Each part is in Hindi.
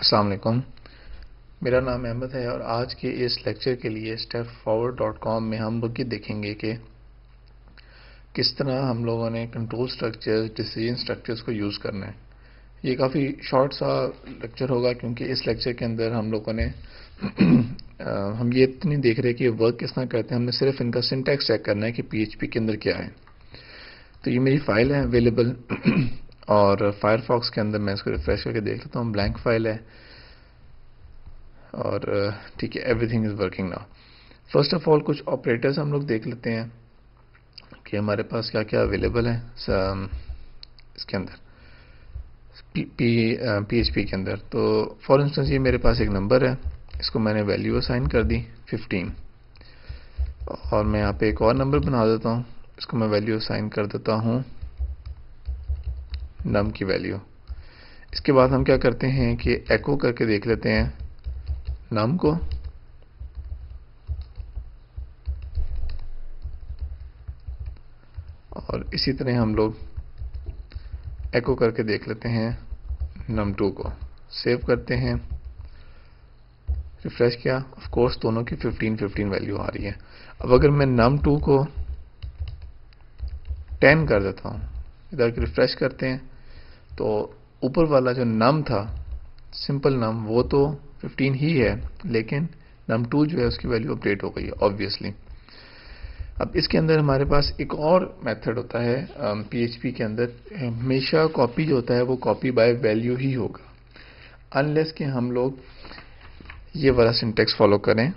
अस्सलाम वालेकुम। मेरा नाम अहमद है और आज के इस लेक्चर के लिए stepforward.com में हम लोग ये देखेंगे कि किस तरह हम लोगों ने कंट्रोल स्ट्रक्चर्स, डिसीजन स्ट्रक्चर्स को यूज़ करना है। ये काफ़ी शॉर्ट सा लेक्चर होगा क्योंकि इस लेक्चर के अंदर हम लोगों ने हम ये इतनी देख रहे हैं कि ये वर्क किस तरह करते हैं, हमने सिर्फ इनका सिंटैक्स चेक करना है कि PHP के अंदर क्या है। तो ये मेरी फाइल है अवेलेबल और फायरफॉक्स के अंदर मैं इसको रिफ्रेश करके देख लेता हूँ, ब्लैंक फाइल है और ठीक है, everything is working now. First of all कुछ ऑपरेटर्स हम लोग देख लेते हैं कि हमारे पास क्या क्या अवेलेबल है इसके अंदर PHP के अंदर। तो फॉर इंस्टेंस ये मेरे पास एक नंबर है, इसको मैंने वैल्यू असाइन कर दी 15 और मैं यहाँ पे एक और नंबर बना देता हूँ, इसको मैं वैल्यू असाइन कर देता हूँ नम की वैल्यू। इसके बाद हम क्या करते हैं कि एको करके देख लेते हैं नम को और इसी तरह हम लोग एको करके देख लेते हैं num2 को। सेव करते हैं, रिफ्रेश किया, ऑफ कोर्स दोनों की 15 वैल्यू आ रही है। अब अगर मैं num2 को 10 कर देता हूं, इधर रिफ्रेश करते हैं तो ऊपर वाला जो num था, सिंपल num, वो तो 15 ही है, लेकिन num2 जो है उसकी वैल्यू अपडेट हो गई है ऑब्वियसली। अब इसके अंदर हमारे पास एक और मेथड होता है PHP के अंदर, हमेशा कॉपी जो होता है वो कॉपी बाय वैल्यू ही होगा, अनलेस कि हम लोग ये वाला सिंटेक्स फॉलो करें।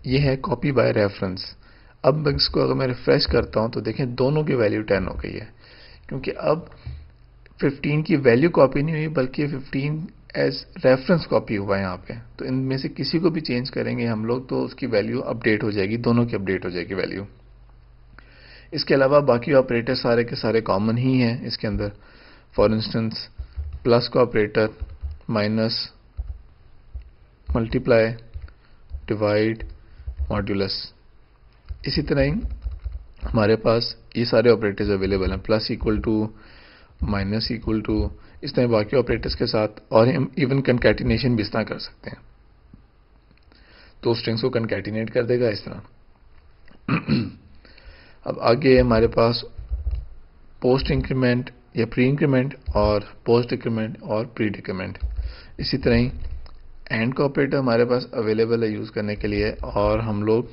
ये है कॉपी बाय रेफरेंस। अब इसको अगर मैं रिफ्रेश करता हूं तो देखें दोनों की वैल्यू 10 हो गई है, क्योंकि अब 15 की वैल्यू कॉपी नहीं हुई बल्कि 15 एज रेफरेंस कॉपी हुआ है यहाँ पे। तो इनमें से किसी को भी चेंज करेंगे हम लोग तो उसकी वैल्यू अपडेट हो जाएगी, दोनों की अपडेट हो जाएगी वैल्यू। इसके अलावा बाकी ऑपरेटर सारे के सारे कॉमन ही हैं इसके अंदर। फॉर इंस्टेंस प्लस का operator, minus, multiply, divide, modulus, इसी तरह ही हमारे पास ये सारे ऑपरेटर्स अवेलेबल हैं, plus equal to, minus equal to, इस तरह बाकी ऑपरेटर्स के साथ। और हम इवन कंकैटिनेशन भी इस तरह कर सकते हैं, तो स्ट्रिंग्स को कंकैटिनेट कर देगा इस तरह। अब आगे हमारे पास पोस्ट इंक्रीमेंट या प्री इंक्रीमेंट और पोस्ट डिक्रीमेंट और प्री डिक्रीमेंट। इसी तरह ही एंड का ऑपरेटर हमारे पास अवेलेबल है यूज करने के लिए, और हम लोग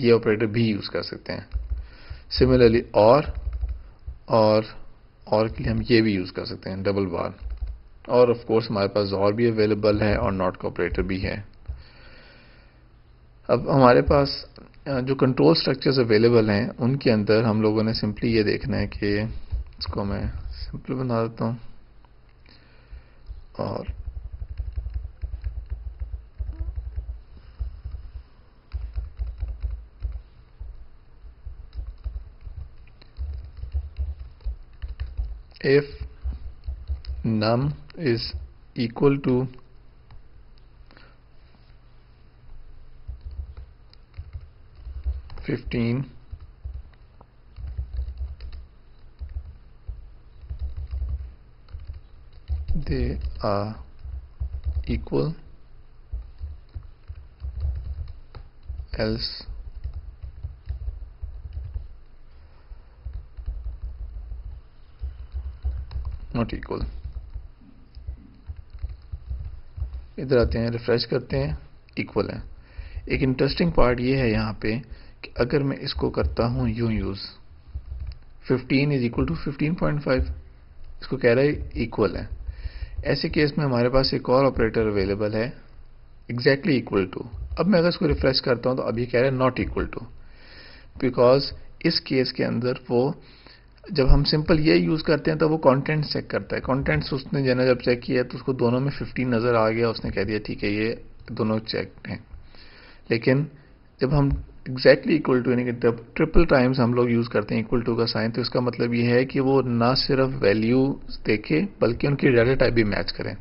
ये ऑपरेटर भी यूज कर सकते हैं। सिमिलरली और के लिए हम ये भी यूज कर सकते हैं, डबल बार। और ऑफ कोर्स हमारे पास और भी अवेलेबल है और नॉट का ऑपरेटर भी है। अब हमारे पास जो कंट्रोल स्ट्रक्चर्स अवेलेबल हैं उनके अंदर हम लोगों ने सिंपली ये देखना है कि इसको मैं सिंपल बना देता हूं और if num is equal to (15) they are equal, else not equal। इधर आते हैं, रिफ्रेश करते हैं, इक्वल है। एक इंटरेस्टिंग पार्ट ये है यहाँ पे कि अगर मैं इसको करता हूँ यूं यूज, 15 इज इक्वल टू 15.5, इसको कह रहा है इक्वल है। ऐसे केस में हमारे पास एक और ऑपरेटर अवेलेबल है, एग्जैक्टली इक्वल टू। अब मैं अगर इसको रिफ्रेश करता हूं तो अभी कह रहा है नॉट इक्वल टू, बिकॉज इस केस के अंदर वो जब हम सिंपल ये यूज करते हैं तो वो कंटेंट चेक करता है। कंटेंट्स उसने जब चेक किया तो उसको दोनों में 15 नजर आ गया, उसने कह दिया ठीक है ये दोनों चेक हैं। लेकिन जब हम एग्जैक्टली इक्वल टू यानी कि ट्रिपल टाइम्स हम लोग यूज करते हैं इक्वल टू का साइन, तो इसका मतलब ये है कि वो ना सिर्फ वैल्यू देखे बल्कि उनकी डाटा टाइप भी मैच करें।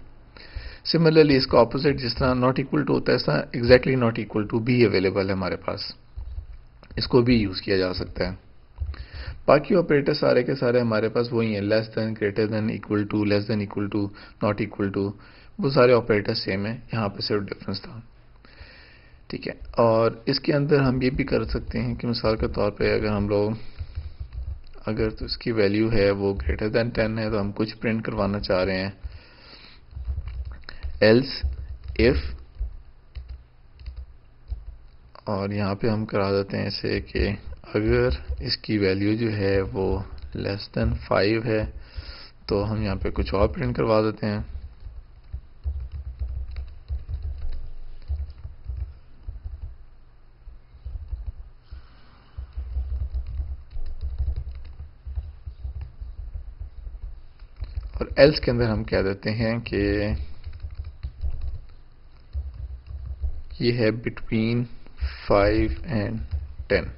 सिमिलरली इसका ऑपोजिट, जिस तरह नॉट इक्वल टू होता है, इस तरह एग्जैक्टली नॉट इक्वल टू भी अवेलेबल है हमारे पास, इसको भी यूज किया जा सकता है। बाकी ऑपरेटर सारे के सारे हमारे पास वही हैं, less than, greater than, equal to, less than, equal to, not equal to, वो सारे ऑपरेटर सेम है, यहाँ पे सिर्फ डिफरेंस था। ठीक है, और इसके अंदर हम ये भी कर सकते हैं कि मिसाल के तौर पे अगर हम लोग, अगर तो इसकी वैल्यू है वो ग्रेटर देन 10 है, तो हम कुछ प्रिंट करवाना चाह रहे हैं, एल्स इफ, और यहाँ पे हम करा देते हैं ऐसे कि अगर इसकी वैल्यू जो है वो लेस देन 5 है, तो हम यहाँ पे कुछ और प्रिंट करवा देते हैं। और एल्स के अंदर हम कह देते हैं कि ये है बिटवीन 5 एंड 10।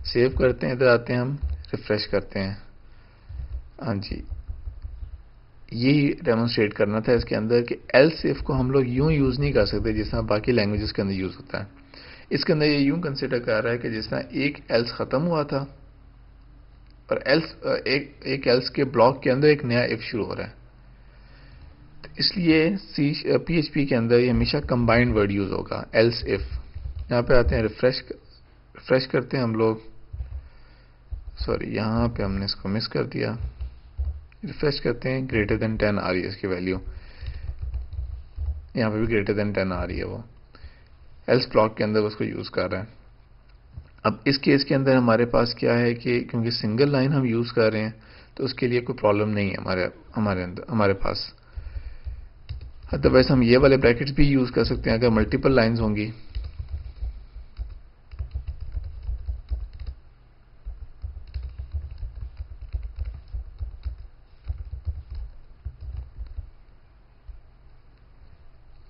सेव करते हैं, इधर आते हैं, हम रिफ्रेश करते हैं। हाँ जी, यही डेमोन्स्ट्रेट करना था इसके अंदर कि एल्स इफ को हम लोग यूं यूज नहीं कर सकते जिस तरह बाकी लैंग्वेजेस के अंदर यूज होता है। इसके अंदर ये यूं कंसिडर कर रहा है कि जिस तरह एक एल्स खत्म हुआ था और एल्स एक एल्स के ब्लॉक के अंदर एक नया इफ शुरू हो रहा है, तो इसलिए PHP के अंदर ये हमेशा कंबाइंड वर्ड यूज होगा, एल्स इफ। यहाँ पे आते हैं, रिफ्रेश करते हैं हम लोग, सॉरी यहाँ पे हमने इसको मिस कर दिया, रिफ्रेश करते हैं, ग्रेटर देन 10 आ रही है इसकी वैल्यू, यहाँ पे भी ग्रेटर देन 10 आ रही है, वो एल्स ब्लॉक के अंदर उसको यूज कर रहा है। अब इस केस के अंदर हमारे पास क्या है कि क्योंकि सिंगल लाइन हम यूज कर रहे हैं, तो उसके लिए कोई प्रॉब्लम नहीं है हमारे पास। अदरवाइज हम ये वाले ब्रैकेट्स भी यूज कर सकते हैं अगर मल्टीपल लाइंस होंगी।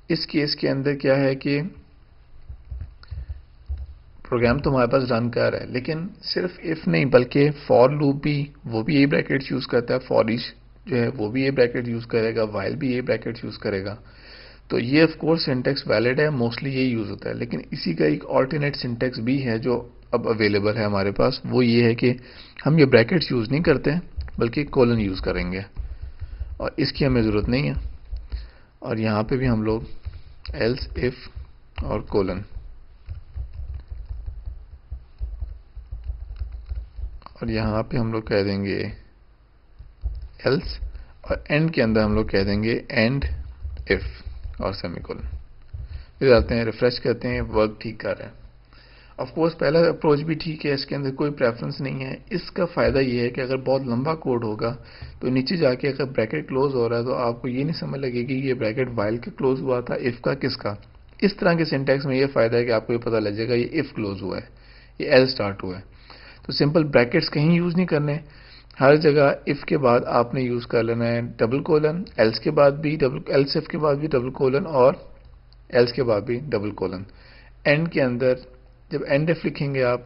इस केस के अंदर क्या है कि प्रोग्राम तो हमारे पास रन कर रहा है, लेकिन सिर्फ इफ नहीं बल्कि फॉर लूप भी, वो भी ये ब्रैकेट्स यूज करता है, फॉर ईच जो है वो भी ये ब्रैकेट यूज करेगा, वाइल भी ये ब्रैकेट यूज करेगा। तो ये ऑफ कोर्स सिंटेक्स वैलिड है, मोस्टली ये यूज होता है, लेकिन इसी का एक ऑल्टरनेट सिंटेक्स भी है जो अब अवेलेबल है हमारे पास। वो ये है कि हम ये ब्रैकेट्स यूज नहीं करते बल्कि कोलन यूज करेंगे, और इसकी हमें जरूरत नहीं है। और यहाँ पे भी हम लोग एल्स इफ और कोलन, और यहाँ पे हम लोग कह देंगे एल्स, और एंड के अंदर हम लोग कह देंगे एंड इफ और सेमीकोलन। फिर आते हैं, रिफ्रेश करते हैं, वर्क ठीक कर रहे हैं। ऑफ कोर्स पहला अप्रोच भी ठीक है, इसके अंदर कोई प्रेफरेंस नहीं है। इसका फायदा ये है कि अगर बहुत लंबा कोड होगा तो नीचे जाके अगर ब्रैकेट क्लोज हो रहा है तो आपको ये नहीं समझ लगेगी कि ये ब्रैकेट वाइल का क्लोज हुआ था, इफ का किसका। इस तरह के सिंटेक्स में ये फायदा है कि आपको ये पता लग जाएगा ये इफ क्लोज हुआ है, ये एल स्टार्ट हुआ है। तो सिंपल ब्रैकेट्स कहीं यूज नहीं करने, हर जगह इफ के बाद आपने यूज कर लेना है डबल कोलन, एल्स के बाद भी एल्स इफ के बाद भी डबल कोलन, और एल्स के बाद भी डबल कोलन। एंड के अंदर जब एंड इफ लिखेंगे आप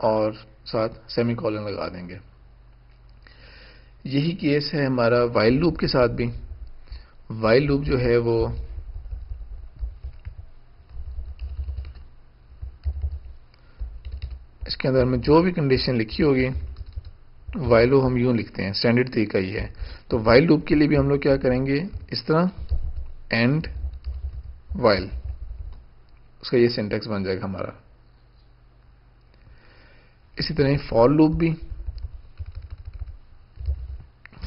और साथ सेमीकोलन लगा देंगे। यही केस है हमारा वाइल लूप के साथ भी। वाइल लूप जो है वो इसके अंदर में जो भी कंडीशन लिखी होगी वाइल लूप हम यूं लिखते हैं, स्टैंडर्ड तरीका ही है। तो वाइल लूप के लिए भी हम लोग क्या करेंगे, इस तरह एंड वाइल, उसका ये सिंटेक्स बन जाएगा हमारा। इसी तरह फॉर लूप भी,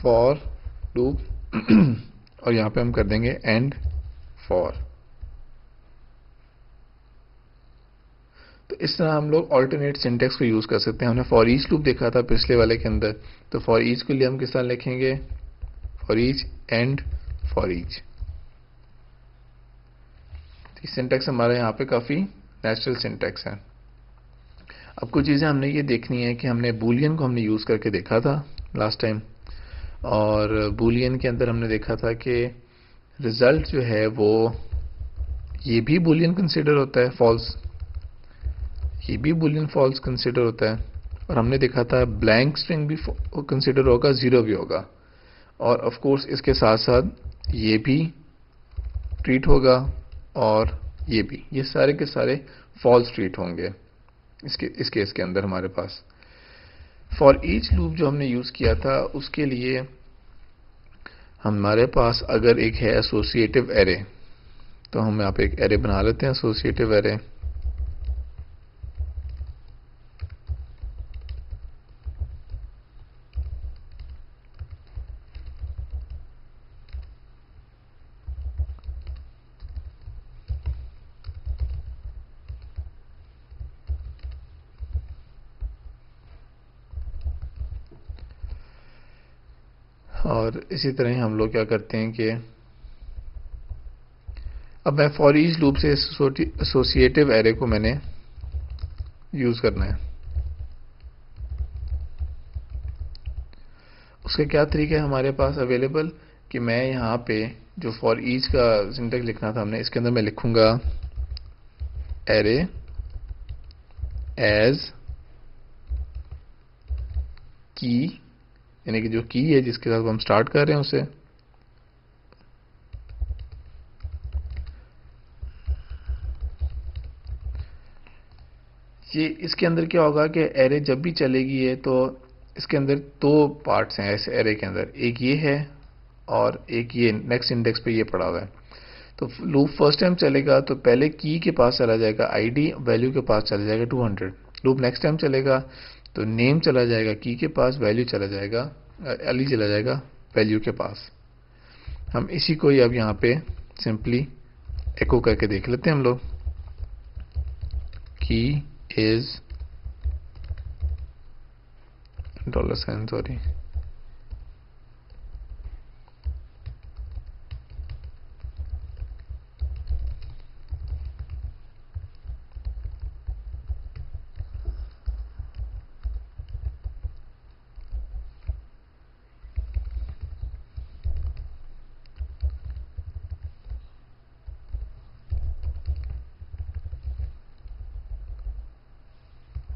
फॉर लूप और यहां पे हम कर देंगे एंड फॉर। तो इस तरह हम लोग ऑल्टरनेट सिंटेक्स को यूज कर सकते हैं। हमने फॉर ईच लूप देखा था पिछले वाले के अंदर, तो फॉर ईच के लिए हम किस तरह लिखेंगे, for each and for each. Syntax हमारे यहाँ पे काफी नेचुरल सिंटेक्स है। अब कुछ चीजें हमने ये देखनी है कि हमने बूलियन को हमने यूज करके देखा था लास्ट टाइम, और बूलियन के अंदर हमने देखा था कि रिजल्ट जो है वो ये भी बूलियन कंसिडर होता है फॉल्स, ये भी बूलियन फॉल्स कंसिडर होता है, और हमने देखा था ब्लैंक स्ट्रिंग भी कंसिडर होगा, जीरो भी होगा, और ऑफ कोर्स इसके साथ साथ ये भी ट्रीट होगा और ये भी, ये सारे के सारे फॉल्स ट्रीट होंगे इस केस के अंदर हमारे पास। फॉर ईच लूप जो हमने यूज किया था उसके लिए हमारे पास अगर एक है एसोसिएटिव एरे, तो हम यहाँ पे एक एरे बना लेते हैं, एसोसिएटिव एरे। और इसी तरह ही हम लोग क्या करते हैं कि अब मैं फॉर ईच लूप से एसोसिएटिव एरे को मैंने यूज करना है। उसके क्या तरीके हैं हमारे पास अवेलेबल कि मैं यहाँ पे जो फॉर ईच का सिंटेक्स लिखना था हमने, इसके अंदर मैं लिखूंगा एरे एज की, यानी कि जो की है जिसके साथ हम स्टार्ट कर रहे हैं उसे, ये इसके अंदर क्या होगा कि एरे जब भी चलेगी है तो इसके अंदर दो पार्ट्स हैं ऐसे एरे के अंदर, एक ये है और एक ये नेक्स्ट इंडेक्स पे ये पड़ा हुआ है। तो लूप फर्स्ट टाइम चलेगा तो पहले की के पास चला जाएगा आईडी, वैल्यू के पास चला जाएगा 200। लूप नेक्स्ट टाइम चलेगा तो नेम चला जाएगा की के पास, वैल्यू चला जाएगा अली चला जाएगा वैल्यू के पास। हम इसी को ही अब यहाँ पे सिंपली एको करके देख लेते हैं हम लोग। की इज $, सॉरी,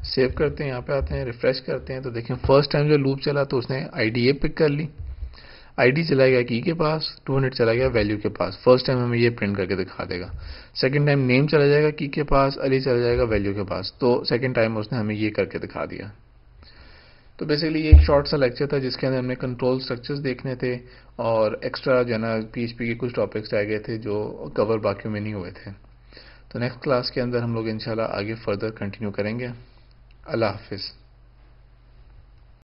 सेव करते हैं, यहाँ पे आते हैं, रिफ्रेश करते हैं तो देखें फर्स्ट टाइम जो लूप चला तो उसने आईडी ये पिक कर ली, आईडी चला गया की के पास, 200 चला गया वैल्यू के पास। फर्स्ट टाइम हमें ये प्रिंट करके दिखा देगा। सेकंड टाइम नेम चला जाएगा की के पास, अली चला जाएगा वैल्यू के पास। तो सेकंड टाइम उसने हमें ये करके दिखा दिया। तो बेसिकली ये एक शॉर्ट सा लेक्चर था जिसके अंदर हमने कंट्रोल स्ट्रक्चर्स देखने थे और एक्स्ट्रा जो है ना पीएचपी के कुछ टॉपिक्स रह गए थे जो कवर बाकियों में नहीं हुए थे। तो नेक्स्ट क्लास के अंदर हम लोग इंशाल्लाह आगे फर्दर कंटिन्यू करेंगे। अल्लाह हाफिज़।